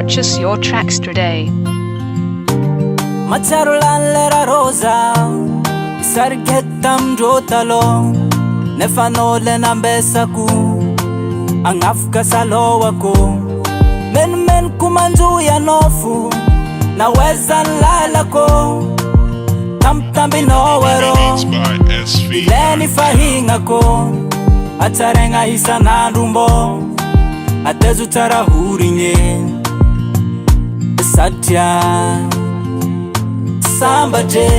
Purchase your tracks today. Macharulan lera rosa Sargetam jotalo Nefanole nambesa ku Angafka salowa ku Men kumanju ya nofu Naweza nlala ko Tamtambi nowero Ileni fahinga ko Atarenga hisa nandumbo Atezu tarahurinye Satya Sambate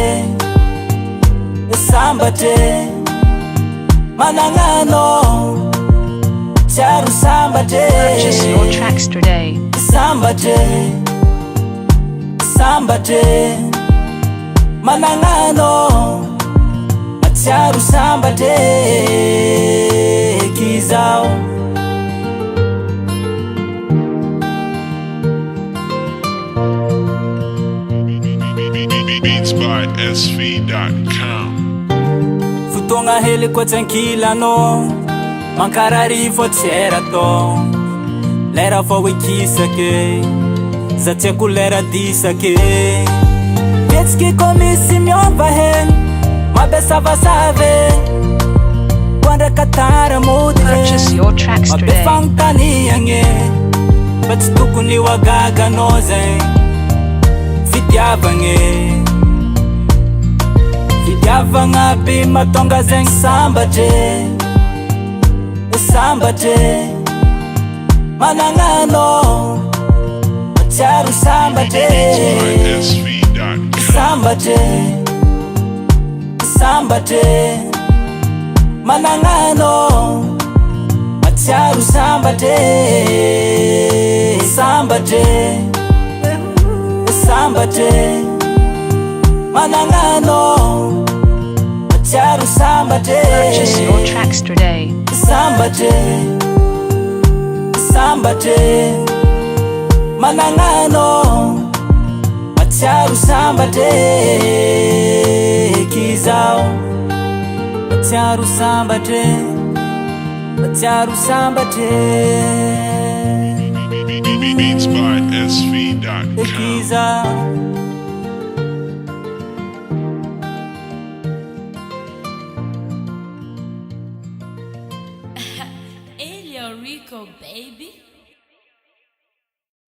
Manangano Charu sambate Purchase your tracks today. Sambate Manangano Charu sambate Kizao Beats by SV.com. Futonga heli kwa tranquila no Mankarari fo tjera to Lera fo wikisa ke Zatia kulera disa ke Ketski komisi myomba hen Mabesa vasave Wanda katara mudhe Purchase your tracks today. Mabefangtani yange Batstuku ni wagaga noze Fidyavange Fidyavanga pima tonga zeng sambate Manangano Macharu sambate Manangano Macharu sambate Manangano Macharu sambate Purchase your tracks today. Manangano Macharu sambate Kizao Macharu sambate Beats by SV.com. Kizao